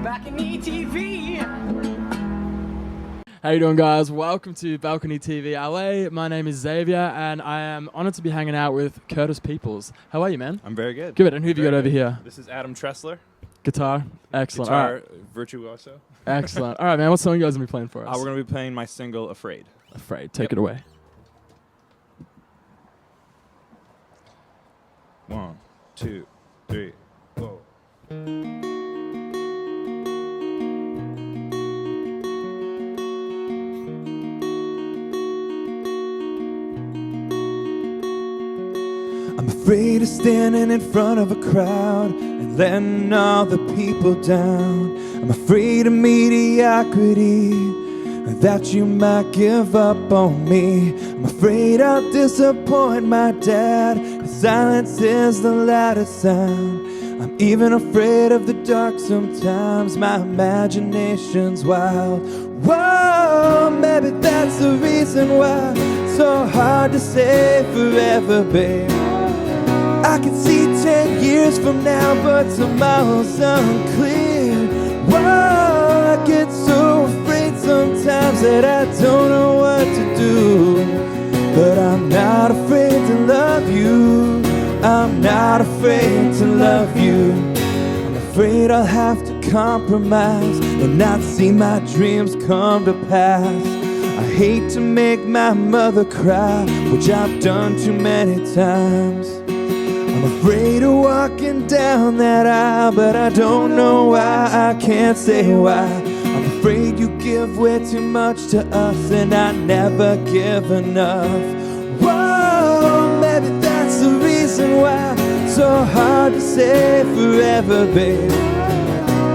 BalconyTV. How you doing, guys? Welcome to Balcony TV LA. My name is Xavier, and I am honored to be hanging out with Curtis Peoples. How are you, man? I'm very good. Good. And who have you got over here? This is Adam Tressler. Guitar. Excellent. Guitar All right. virtuoso. Excellent. All right, man. What song you guys going to be playing for us? We're going to be playing my single, Afraid. Afraid. Take it away. 1, 2, 3, whoa. I'm afraid of standing in front of a crowd and letting all the people down. I'm afraid of mediocrity, that you might give up on me. I'm afraid I'll disappoint my dad. Silence is the loudest sound. I'm even afraid of the dark sometimes. My imagination's wild. Whoa, maybe that's the reason why it's so hard to say forever, babe. I can see 10 years from now, but tomorrow's unclear. Whoa, I get so afraid sometimes that I don't know what to do. But I'm not afraid to love you. I'm not afraid to love you. I'm afraid I'll have to compromise and not see my dreams come to pass. I hate to make my mother cry, which I've done too many times. I'm afraid of walking down that aisle, but I don't know why, I can't say why. I'm afraid you give way too much to us and I never give enough. Whoa, maybe that's the reason why it's so hard to say forever, babe.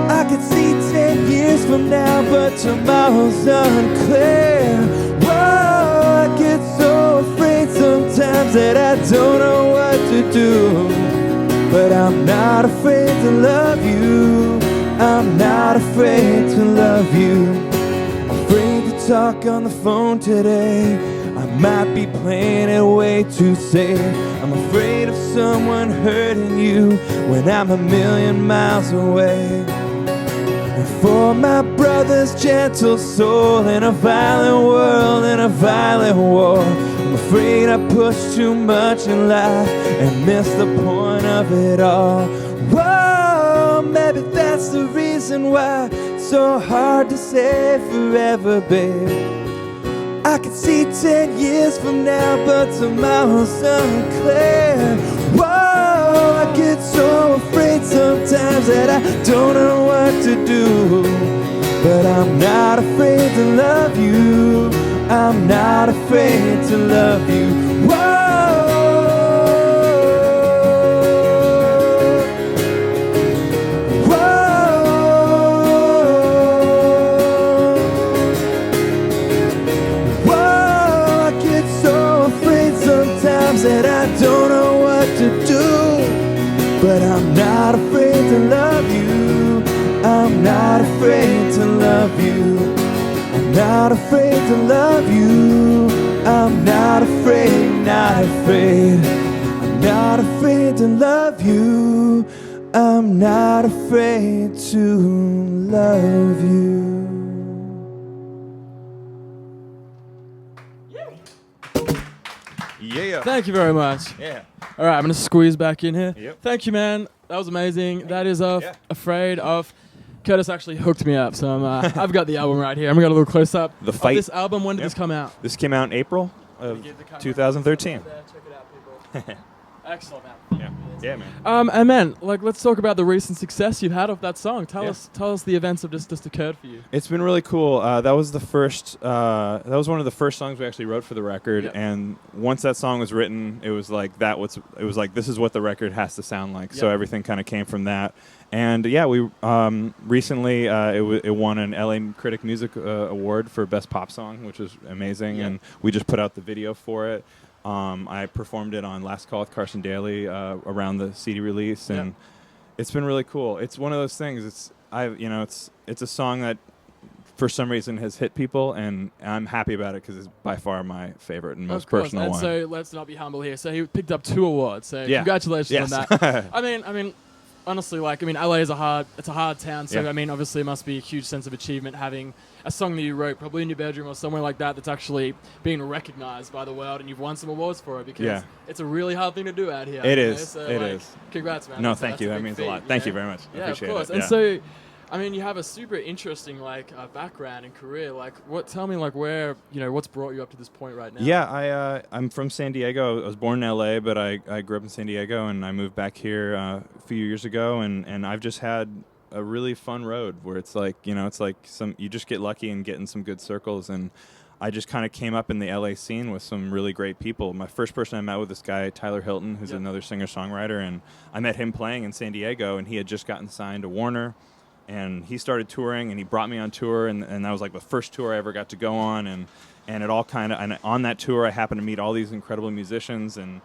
I can see 10 years from now, but tomorrow's unclear. Whoa, I get so afraid sometimes that I don't know what to do. But I'm not afraid to love you. I'm not afraid to love you. Afraid to talk on the phone today. I might be playing it way too safe. I'm afraid of someone hurting you when I'm a million miles away. And for my brother's gentle soul in a violent world, in a violent war, I'm afraid I push too much in life and miss the point of it all. Whoa, maybe that's the reason why it's so hard to say forever, babe. I can see 10 years from now, but tomorrow's unclear. Whoa, I get so afraid sometimes that I don't know what to do. But I'm not afraid to love you. I'm not afraid to love you. Whoa. That I don't know what to do, but I'm not afraid to love you. I'm not afraid to love you. I'm not afraid to love you. I'm not afraid, not afraid. I'm not afraid to love you. I'm not afraid to love you. Yeah. Thank you very much. Yeah. All right, I'm going to squeeze back in here. Yep. Thank you, man. That was amazing. That is Afraid of. Curtis actually hooked me up, so I've got the album right here. I'm going to a little close up. The Fight. Of this album, when did this come out? This came out in April of 2013. Check it out, people. Excellent, man. Yeah, man. And man, let's talk about the recent success you've had of that song. Tell us the events that just occurred for you. It's been really cool. That was the first. That was one of the first songs we actually wrote for the record. Yep. And once that song was written, it was like this is what the record has to sound like. Yep. So everything kind of came from that. And yeah, we recently it won an LA Critic Music Award for Best Pop Song, which was amazing. Yep. And we just put out the video for it. I performed it on Last Call with Carson Daly around the CD release, and it's been really cool. It's one of those things. It's a song that for some reason has hit people, and I'm happy about it because it's by far my favorite and most personal one. So let's not be humble here. So he picked up 2 awards. So congratulations on that. I mean, honestly, like, I mean, LA is it's a hard town, so Yeah. I mean, obviously it must be a huge sense of achievement having a song that you wrote probably in your bedroom or somewhere like that that's actually being recognized by the world, and you've won some awards for it, because it's a really hard thing to do out here. It you know? is. So, It like, is. Congrats, man. No, That's thank you. a That big means feat, a lot. you Thank you know? very much. I Yeah, appreciate of course. it. And Yeah. so, I mean, you have a super interesting background and career. Tell me where, what's brought you up to this point right now? Yeah, I'm from San Diego. I was born in LA, but I grew up in San Diego, and I moved back here a few years ago, and I've just had a really fun road where it's like, you just get lucky and get in some good circles, and I just kind of came up in the LA scene with some really great people. My first person I met was this guy, Tyler Hilton, who's another singer-songwriter, and I met him playing in San Diego, and he had just gotten signed to Warner. And he started touring, and he brought me on tour, and that was like the first tour I ever got to go on, and it all kind of, and on that tour I happened to meet all these incredible musicians, and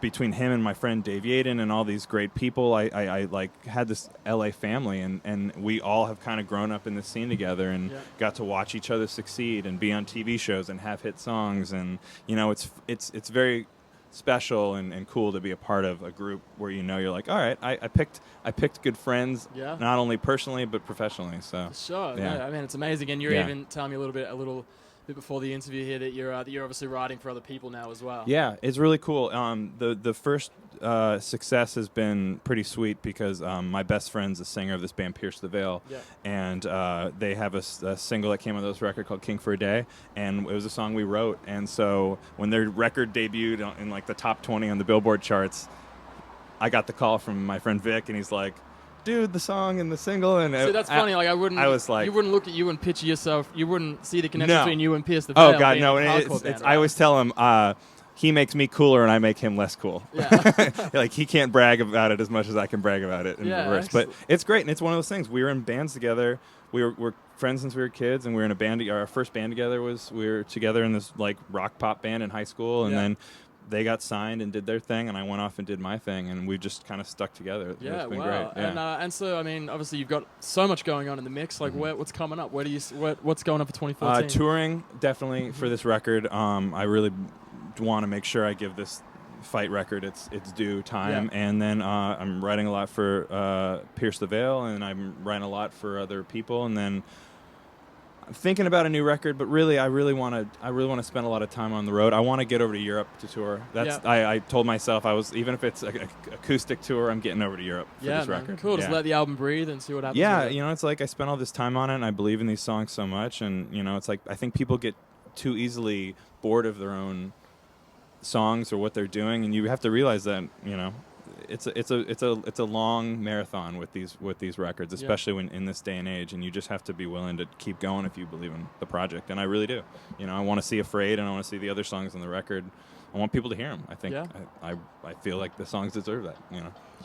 between him and my friend Dave Yaden and all these great people, I like had this LA family, and we all have kind of grown up in this scene together, and got to watch each other succeed and be on TV shows and have hit songs, and it's very special and cool to be a part of a group where you're like, all right, I picked good friends, not only personally but professionally. So sure, yeah. no, I mean, it's amazing, and you're even telling me a little bit before the interview here that you're obviously writing for other people now as well. Yeah, it's really cool. The first success has been pretty sweet because my best friend's a singer of this band, Pierce the Veil, and they have a single that came on this record called King for a Day, and it was a song we wrote. And so when their record debuted in like the top 20 on the Billboard charts, I got the call from my friend Vic, and he's like, dude, the song and the single, and see, that's funny. I was like, you wouldn't look at you and picture yourself. You wouldn't see the connection between you and Pierce the Veil. Oh God, no! And Right? I always tell him he makes me cooler, and I make him less cool. Yeah. Like he can't brag about it as much as I can brag about it in reverse. But it's great, and it's one of those things. We were in bands together. We're friends since we were kids, and we were in a band. Our first band together we were together in this like rock pop band in high school, and then they got signed and did their thing, and I went off and did my thing, and we just kind of stuck together. Yeah, it's been wow. great. Yeah. And so, I mean, obviously you've got so much going on in the mix. Like, what's coming up? What's going on for 2014? Touring, definitely, for this record. I really want to make sure I give this Fight record its due time, and then I'm writing a lot for Pierce the Veil, and I'm writing a lot for other people, and then I'm thinking about a new record, but really, I really want to spend a lot of time on the road. I want to get over to Europe to tour. I told myself even if it's an acoustic tour, I'm getting over to Europe for this record. Cool. Just let the album breathe and see what happens. Yeah, it's like I spent all this time on it, and I believe in these songs so much, and it's like I think people get too easily bored of their own songs or what they're doing, and you have to realize that it's a long marathon with these records, especially when in this day and age, and you just have to be willing to keep going if you believe in the project, and I really do. I want to see Afraid, and I want to see the other songs on the record. I want people to hear them. I think I feel like the songs deserve that.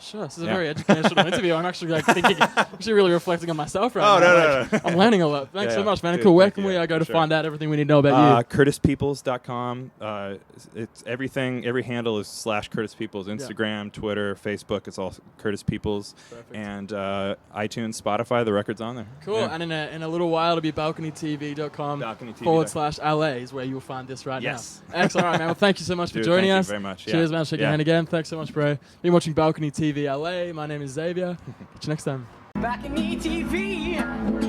Sure, this is a very educational interview. I'm actually actually really reflecting on myself right now. No. I'm learning a lot. Thanks so much, man. Dude, cool. Where can we go to find out everything we need to know about you? CurtisPeoples.com. It's everything. Every handle is /CurtisPeoples. Instagram, Twitter, Facebook. It's all Curtis Peoples. Perfect. And iTunes, Spotify. The record's on there. Cool. Yeah. And in a little while, it'll be BalconyTV.com /LA is where you'll find this right now. Excellent. All right, man. Well, thank you so much for joining us. Thank you very much. Cheers, man. Shake your hand again. Thanks so much, bro. Been watching Balcony TV LA. My name is Xavier. Catch you next time. BalconyTV.